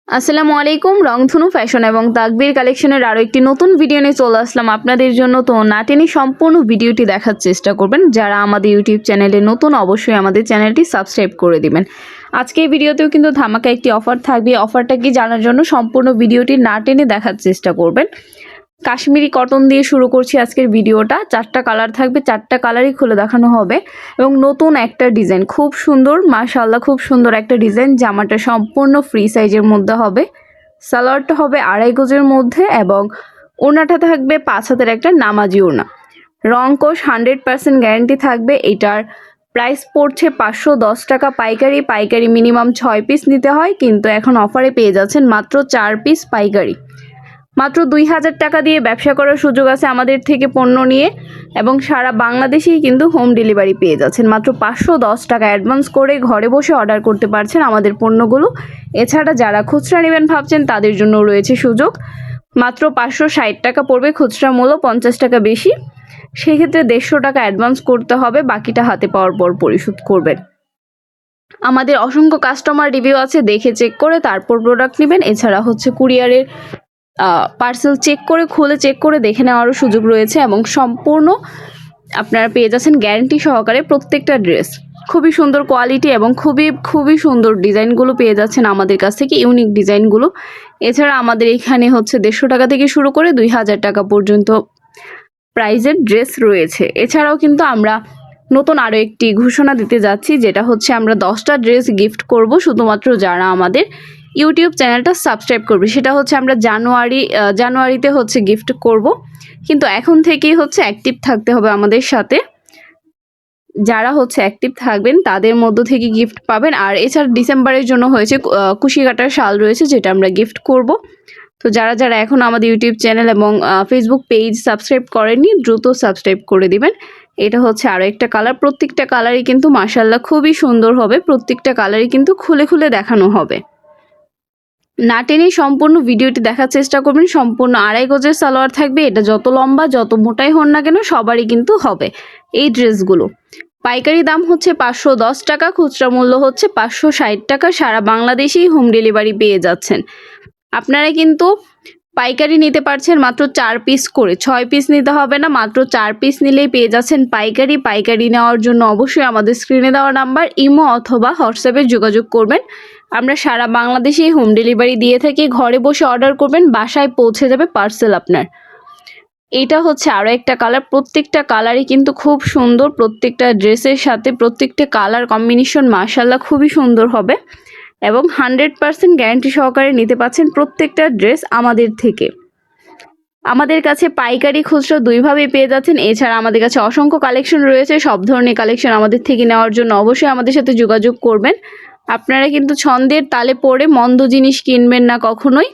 আসসালামু আলাইকুম। রংধনু ফ্যাশন এবং তাকবীর কালেকশনের আরও একটি নতুন ভিডিও নিয়ে চলে আসলাম আপনাদের জন্য। তো না টেনে সম্পূর্ণ ভিডিওটি দেখার চেষ্টা করবেন। যারা আমাদের ইউটিউব চ্যানেলে নতুন, অবশ্যই আমাদের চ্যানেলটি সাবস্ক্রাইব করে দিবেন। আজকে এই ভিডিওতেও কিন্তু ধামাকা একটি অফার থাকবে। অফারটা কি জানার জন্য সম্পূর্ণ ভিডিওটি না টেনে দেখার চেষ্টা করবেন। কাশ্মীরি কটন দিয়ে শুরু করছি আজকের ভিডিওটা। 4টা কালার থাকবে, 4টা কালারই খুলে দেখানো হবে এবং নতুন একটা ডিজাইন, খুব সুন্দর, মাশাআল্লাহ খুব সুন্দর একটা ডিজাইন। জামাটা সম্পূর্ণ ফ্রি সাইজের মধ্যে হবে, সালোয়ারটা হবে 2.5 গজের মধ্যে এবং ওড়নাটা থাকবে 5 হাতের একটা নামাজি ওড়না। রং কোষ 100% গ্যারান্টি থাকবে। এটার প্রাইস পড়ছে 510 টাকা পাইকারি। পাইকারি মিনিমাম 6 পিস নিতে হয়, কিন্তু এখন অফারে পেয়ে যাচ্ছেন মাত্র 4 পিস পাইকারি। মাত্র 2000 টাকা দিয়ে ব্যবসা করার সুযোগ আছে আমাদের থেকে পণ্য নিয়ে, এবং সারা বাংলাদেশেই কিন্তু হোম ডেলিভারি পেয়ে যাচ্ছেন। মাত্র 510 টাকা অ্যাডভান্স করে ঘরে বসে অর্ডার করতে পারছেন আমাদের পণ্যগুলো। এছাড়া যারা খুচরা নেবেন ভাবছেন তাদের জন্য রয়েছে সুযোগ। মাত্র 560 টাকা পড়বে খুচরা মূল্য, 50 টাকা বেশি। সেক্ষেত্রে 150 টাকা অ্যাডভান্স করতে হবে, বাকিটা হাতে পাওয়ার পর পরিশোধ করবেন। আমাদের অসংখ্য কাস্টমার রিভিউ আছে, দেখে চেক করে তারপর প্রোডাক্ট নেবেন। এছাড়া হচ্ছে কুরিয়ারের পার্সেল চেক করে, খুলে চেক করে দেখে নেওয়ারও সুযোগ রয়েছে, এবং সম্পূর্ণ আপনারা পেয়ে যাচ্ছেন গ্যারান্টি সহকারে প্রত্যেকটা ড্রেস। খুবই সুন্দর কোয়ালিটি এবং খুবই সুন্দর ডিজাইনগুলো পেয়ে যাচ্ছেন আমাদের কাছ থেকে, ইউনিক ডিজাইনগুলো। এছাড়া আমাদের এখানে হচ্ছে 150 টাকা থেকে শুরু করে 2000 টাকা পর্যন্ত প্রাইজের ড্রেস রয়েছে। এছাড়াও কিন্তু আমরা নতুন আরও একটি ঘোষণা দিতে যাচ্ছি, যেটা হচ্ছে আমরা 10টা ড্রেস গিফট করব শুধুমাত্র যারা আমাদের ইউটিউব চ্যানেলটা সাবস্ক্রাইব করবে। সেটা হচ্ছে আমরা জানুয়ারিতে হচ্ছে গিফট করব, কিন্তু এখন থেকেই হচ্ছে অ্যাক্টিভ থাকতে হবে আমাদের সাথে। যারা হচ্ছে অ্যাক্টিভ থাকবেন তাদের মধ্য থেকে গিফট পাবেন। আর এছাড়া ডিসেম্বরের জন্য হয়েছে কুশি কাটার শাল রয়েছে, যেটা আমরা গিফট করব। তো যারা এখন আমাদের ইউটিউব চ্যানেল এবং ফেসবুক পেজ সাবস্ক্রাইব করেননি, দ্রুত সাবস্ক্রাইব করে দিবেন। এটা হচ্ছে আরও একটা কালার। প্রত্যেকটা কালারই কিন্তু মাশাআল্লাহ খুবই সুন্দর হবে। প্রত্যেকটা কালারই কিন্তু খুলে দেখানো হবে। না টেনে সম্পূর্ণ ভিডিওটি দেখার চেষ্টা করবেন। সম্পূর্ণ 2.5 গজের সালোয়ার থাকবে। এটা যত লম্বা যত মোটাই হন না কেন সবারই কিন্তু হবে এই ড্রেসগুলো। পাইকারি দাম হচ্ছে 510 টাকা, খুচরা মূল্য হচ্ছে 560 টাকা। সারা বাংলাদেশেই হোম ডেলিভারি পেয়ে যাচ্ছেন। আপনারা কিন্তু পাইকারি নিতে পারছেন মাত্র 4 পিস করে, 6 পিস নিতে হবে না, মাত্র 4 পিস নিলেই পেয়ে যাচ্ছেন পাইকারি। পাইকারি নেওয়ার জন্য অবশ্যই আমাদের স্ক্রিনে দেওয়া নাম্বার ইমো অথবা হোয়াটসঅ্যাপে যোগাযোগ করবেন। আমরা সারা বাংলাদেশেই হোম ডেলিভারি দিয়ে থাকি। ঘরে বসে অর্ডার করবেন, বাসায় পৌঁছে যাবে পার্সেল আপনার। এটা হচ্ছে আরও একটা কালার। প্রত্যেকটা কালারই কিন্তু খুব সুন্দর। প্রত্যেকটা ড্রেসের সাথে প্রত্যেকটা কালার কম্বিনেশন মাশাআল্লাহ খুবই সুন্দর হবে, এবং 100% গ্যারান্টি সহকারে নিতে পাচ্ছেন প্রত্যেকটা ড্রেস আমাদের থেকে। আমাদের কাছে পাইকারি খুচরা দুইভাবেই পেয়ে যাচ্ছেন। এছাড়া আমাদের কাছে অসংখ্য কালেকশন রয়েছে। সব ধরনের কালেকশন আমাদের থেকে নেওয়ার জন্য অবশ্যই আমাদের সাথে যোগাযোগ করবেন। আপনারা কিন্তু ছন্দের তালে পড়ে মন্দ জিনিস কিনবেন না কখনোই।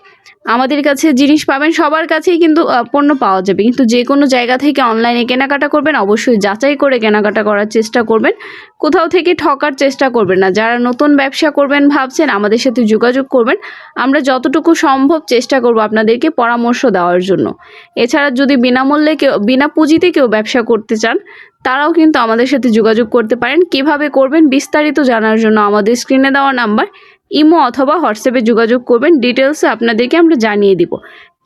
আমাদের কাছে জিনিস পাবেন, সবার কাছেই কিন্তু পণ্য পাওয়া যাবে, কিন্তু যে কোনো জায়গা থেকে অনলাইনে কেনাকাটা করবেন অবশ্যই যাচাই করে কেনাকাটা করার চেষ্টা করবেন। কোথাও থেকে ঠকার চেষ্টা করবেন না। যারা নতুন ব্যবসা করবেন ভাবছেন আমাদের সাথে যোগাযোগ করবেন। আমরা যতটুকু সম্ভব চেষ্টা করব আপনাদেরকে পরামর্শ দেওয়ার জন্য। এছাড়া যদি বিনা পুঁজিতে কেউ ব্যবসা করতে চান, তারাও কিন্তু আমাদের সাথে যোগাযোগ করতে পারেন। কিভাবে করবেন বিস্তারিত জানার জন্য আমাদের স্ক্রিনে দেওয়া নাম্বার ইমো অথবা হোয়াটসঅ্যাপে যোগাযোগ করবেন। ডিটেলসে আপনাদেরকে আমরা জানিয়ে দিব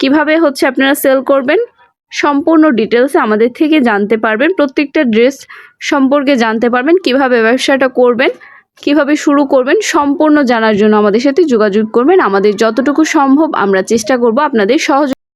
কিভাবে হচ্ছে আপনারা সেল করবেন। সম্পূর্ণ ডিটেলসে আমাদের থেকে জানতে পারবেন। প্রত্যেকটা ড্রেস সম্পর্কে জানতে পারবেন, কিভাবে ব্যবসাটা করবেন, কিভাবে শুরু করবেন। সম্পূর্ণ জানার জন্য আমাদের সাথে যোগাযোগ করবেন। আমাদের যতটুকু সম্ভব আমরা চেষ্টা করব আপনাদের সহযোগিতা